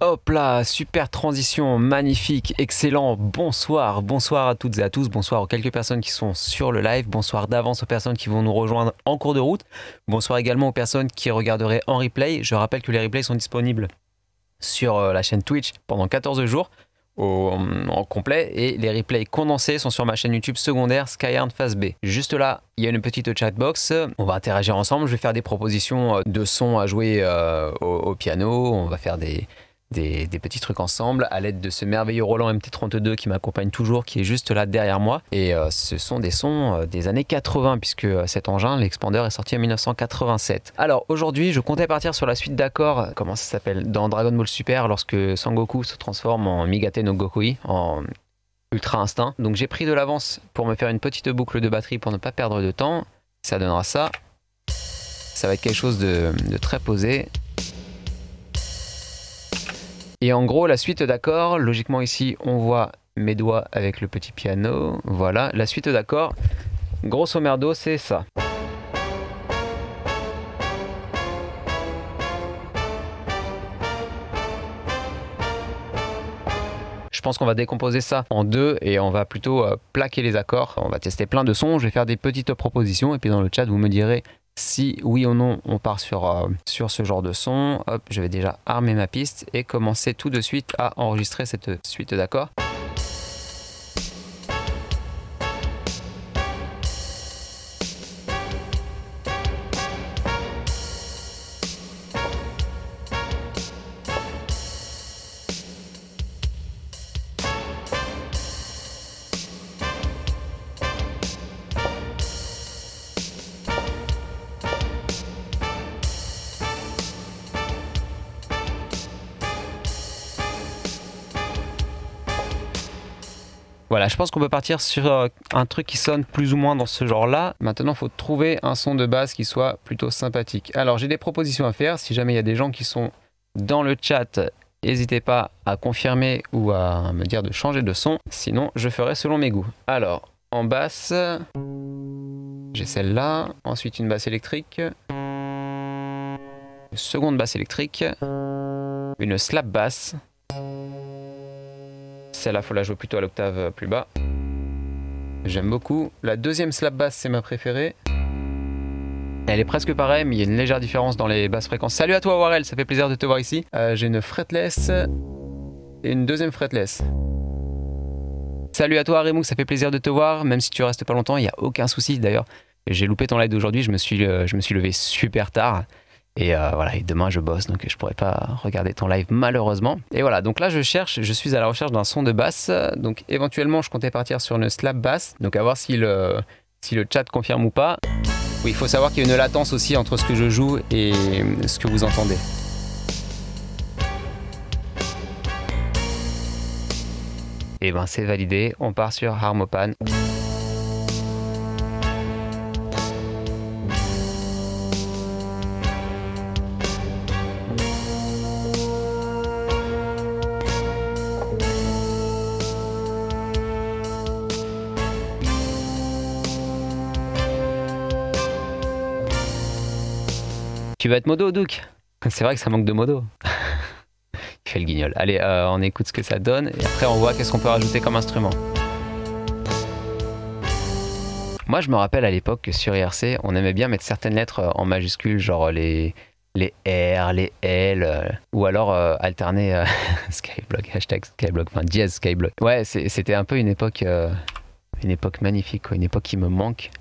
Hop là, super transition, magnifique, excellent. Bonsoir, bonsoir à toutes et à tous. Bonsoir aux quelques personnes qui sont sur le live. Bonsoir d'avance aux personnes qui vont nous rejoindre en cours de route. Bonsoir également aux personnes qui regarderaient en replay. Je rappelle que les replays sont disponibles sur la chaîne Twitch pendant 14 jours en complet, et les replays condensés sont sur ma chaîne YouTube secondaire Skyhard Phase B. Juste là, il y a une petite chatbox, on va interagir ensemble, je vais faire des propositions de sons à jouer au piano, on va faire des petits trucs ensemble à l'aide de ce merveilleux Roland MT32 qui m'accompagne toujours, qui est juste là derrière moi. Et ce sont des sons des années 80 puisque cet engin, l'Expander, est sorti en 1987. Alors aujourd'hui, je comptais partir sur la suite d'accords, comment ça s'appelle, dans Dragon Ball Super, lorsque Sangoku se transforme en Migate no Gokui, en Ultra Instinct. Donc j'ai pris de l'avance pour me faire une petite boucle de batterie pour ne pas perdre de temps. Ça donnera ça. Ça va être quelque chose de très posé. Et en gros, la suite d'accords, logiquement ici, on voit mes doigts avec le petit piano. Voilà, la suite d'accords, grosso merdo, c'est ça. Je pense qu'on va décomposer ça en deux et on va plutôt plaquer les accords. On va tester plein de sons, je vais faire des petites propositions et puis dans le chat, vous me direz si oui ou non on part sur ce genre de son. Hop, je vais déjà armer ma piste et commencer tout de suite à enregistrer cette suite d'accords. Voilà, je pense qu'on peut partir sur un truc qui sonne plus ou moins dans ce genre-là. Maintenant, il faut trouver un son de basse qui soit plutôt sympathique. Alors, j'ai des propositions à faire. Si jamais il y a des gens qui sont dans le chat, n'hésitez pas à confirmer ou à me dire de changer de son. Sinon, je ferai selon mes goûts. Alors, en basse, j'ai celle-là. Ensuite, une basse électrique. Une seconde basse électrique. Une slap basse. Celle-là, il faut la jouer plutôt à l'octave plus bas. J'aime beaucoup. La deuxième slap basse, c'est ma préférée. Elle est presque pareille, mais il y a une légère différence dans les basses fréquences. Salut à toi, Warel, ça fait plaisir de te voir ici. J'ai une fretless et une deuxième fretless. Salut à toi, Remou, ça fait plaisir de te voir. Même si tu restes pas longtemps, il n'y a aucun souci. D'ailleurs, j'ai loupé ton live d'aujourd'hui, je me suis levé super tard. Et voilà, et demain je bosse, donc je pourrais pas regarder ton live malheureusement. Et voilà, donc là je suis à la recherche d'un son de basse. Donc éventuellement je comptais partir sur une slap basse. Donc à voir si le chat confirme ou pas. Oui, il faut savoir qu'il y a une latence aussi entre ce que je joue et ce que vous entendez. Et ben c'est validé, on part sur Harmopan. Tu vas être modo, Douk? C'est vrai que ça manque de modo. Il fait le guignol. Allez, on écoute ce que ça donne et après on voit qu'est-ce qu'on peut rajouter comme instrument. Moi, je me rappelle à l'époque que sur IRC, on aimait bien mettre certaines lettres en majuscules, genre les R, les L, ou alors alterner Skyblock, hashtag Skyblock, enfin dièse Skyblock. Ouais, c'était un peu une époque magnifique, quoi, une époque qui me manque.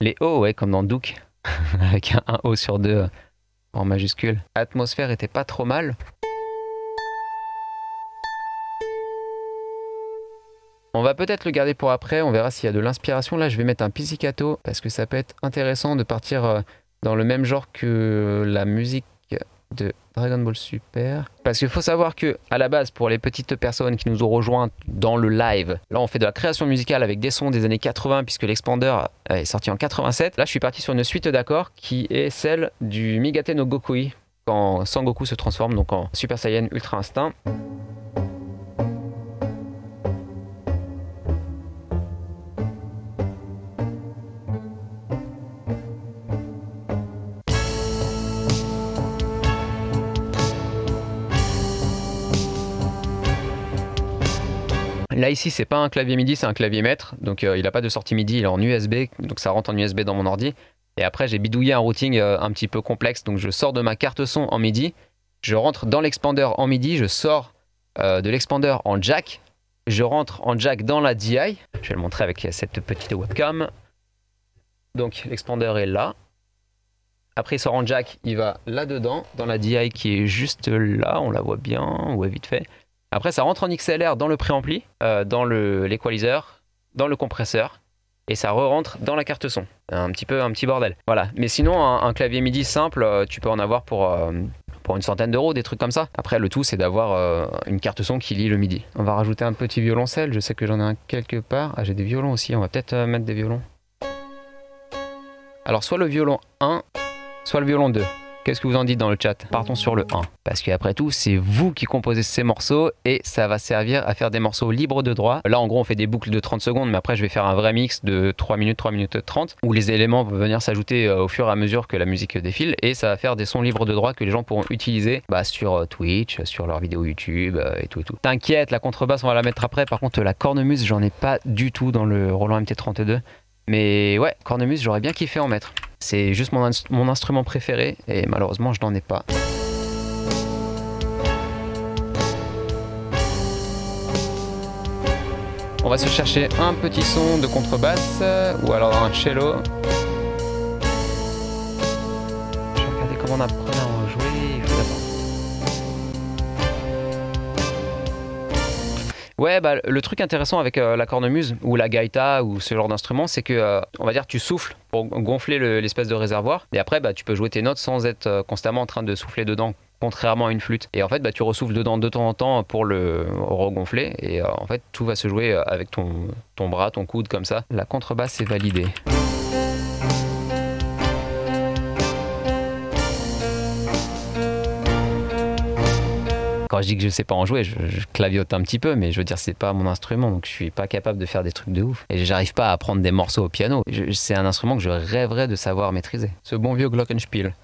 Les O, ouais, comme dans Douk, avec un O sur 2 en majuscule. Atmosphère était pas trop mal. On va peut-être le garder pour après, on verra s'il y a de l'inspiration. Là, je vais mettre un pizzicato parce que ça peut être intéressant de partir dans le même genre que la musique de Dragon Ball Super. Parce qu'il faut savoir que à la base, pour les petites personnes qui nous ont rejoints dans le live, là on fait de la création musicale avec des sons des années 80 puisque l'Expander est sorti en 87. Là je suis parti sur une suite d'accords qui est celle du Migate no Gokui quand Sangoku se transforme donc en Super Saiyan Ultra Instinct. Là ici c'est pas un clavier MIDI, c'est un clavier maître, donc il n'a pas de sortie MIDI, il est en USB, donc ça rentre en USB dans mon ordi. Et après j'ai bidouillé un routing un petit peu complexe, donc je sors de ma carte son en MIDI, je rentre dans l'expander en MIDI, je sors de l'expander en jack, je rentre en jack dans la DI, je vais le montrer avec cette petite webcam. Donc l'expander est là, après il sort en jack, il va là-dedans, dans la DI qui est juste là, on la voit bien, ouais vite fait. Après, ça rentre en XLR dans le préampli, dans l'équaliseur, dans le compresseur, et ça re-rentre dans la carte son. Un petit bordel. Voilà. Mais sinon, un clavier MIDI simple, tu peux en avoir pour une centaine d'euros, des trucs comme ça. Après, le tout, c'est d'avoir une carte son qui lie le MIDI. On va rajouter un petit violoncelle. Je sais que j'en ai un quelque part. Ah, j'ai des violons aussi. On va peut-être mettre des violons. Alors, soit le violon 1, soit le violon 2. Qu'est-ce que vous en dites dans le chat? Partons sur le 1. Parce qu'après tout, c'est vous qui composez ces morceaux et ça va servir à faire des morceaux libres de droit. Là, en gros, on fait des boucles de 30 secondes, mais après, je vais faire un vrai mix de 3 minutes 30, où les éléments vont venir s'ajouter au fur et à mesure que la musique défile et ça va faire des sons libres de droit que les gens pourront utiliser sur Twitch, sur leurs vidéos YouTube et tout et tout. T'inquiète, la contrebasse, on va la mettre après. Par contre, la cornemuse, j'en ai pas du tout dans le Roland MT32. Mais ouais, cornemuse, j'aurais bien kiffé en mettre. C'est juste mon instrument préféré et malheureusement je n'en ai pas. On va se chercher un petit son de contrebasse ou alors un cello. Je vais regarder comment on apprenait à en jouer. Ouais, bah, le truc intéressant avec la cornemuse ou la gaïta ou ce genre d'instrument, c'est que on va dire tu souffles pour gonfler l'espèce de réservoir et après bah, tu peux jouer tes notes sans être constamment en train de souffler dedans, contrairement à une flûte. Et en fait bah, tu ressouffles dedans de temps en temps pour le regonfler et en fait tout va se jouer avec ton bras, ton coude comme ça. La contrebasse est validée. Quand je dis que je sais pas en jouer, je claviote un petit peu, mais je veux dire, c'est pas mon instrument, donc je suis pas capable de faire des trucs de ouf. Et j'arrive pas à apprendre des morceaux au piano. C'est un instrument que je rêverais de savoir maîtriser. Ce bon vieux glockenspiel.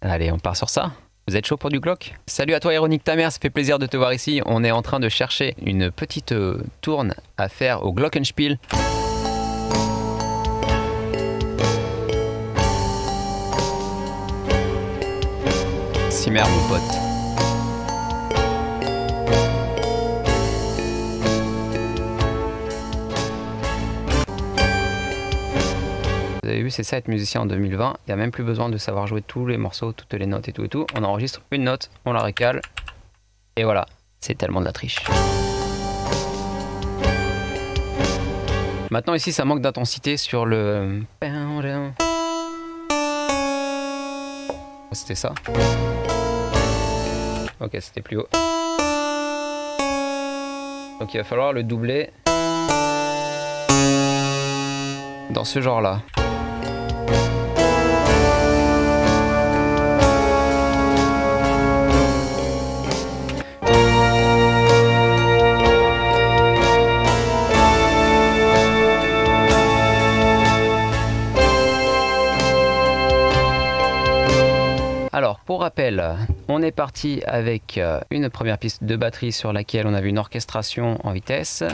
Allez, on part sur ça. Vous êtes chaud pour du Glock? Salut à toi Ironique ta mère, ça fait plaisir de te voir ici. On est en train de chercher une petite tourne à faire au glockenspiel. Simmer mon pote. Vous avez vu, c'est ça être musicien en 2020. Il n'y a même plus besoin de savoir jouer tous les morceaux, toutes les notes et tout et tout. On enregistre une note, on la récale. Et voilà, c'est tellement de la triche. Maintenant ici, ça manque d'intensité sur le... C'était ça. Ok, c'était plus haut. Donc il va falloir le doubler dans ce genre-là. Alors, pour rappel, on est parti avec une première piste de batterie sur laquelle on avait une orchestration en vitesse,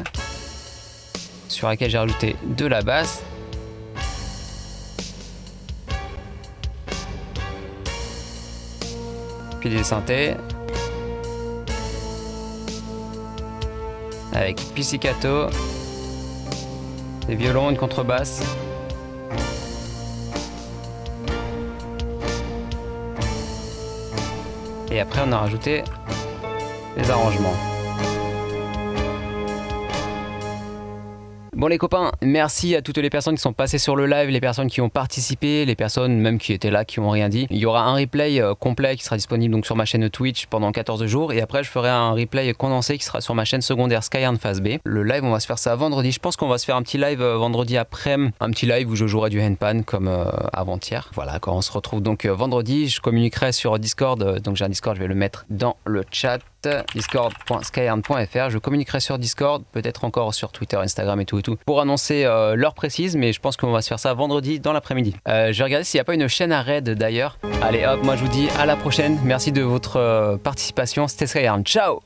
sur laquelle j'ai rajouté de la basse. Puis des synthés. Avec pizzicato, des violons, une contrebasse. Et après on a rajouté les arrangements. Bon les copains, merci à toutes les personnes qui sont passées sur le live, les personnes qui ont participé, les personnes même qui étaient là, qui n'ont rien dit. Il y aura un replay complet qui sera disponible donc sur ma chaîne Twitch pendant 14 jours et après je ferai un replay condensé qui sera sur ma chaîne secondaire Skyhard Phase B. Le live on va se faire ça vendredi, je pense qu'on va se faire un petit live vendredi après-midi, un petit live où je jouerai du handpan comme avant-hier. Voilà, quand on se retrouve donc vendredi, je communiquerai sur Discord, donc j'ai un Discord, je vais le mettre dans le chat. discord.skyarn.fr. Je communiquerai sur Discord, peut-être encore sur Twitter, Instagram et tout pour annoncer l'heure précise, mais je pense qu'on va se faire ça vendredi dans l'après-midi. Je vais regarder s'il n'y a pas une chaîne à raid d'ailleurs. Allez hop, moi je vous dis à la prochaine. Merci de votre participation. C'était Skyarn. Ciao!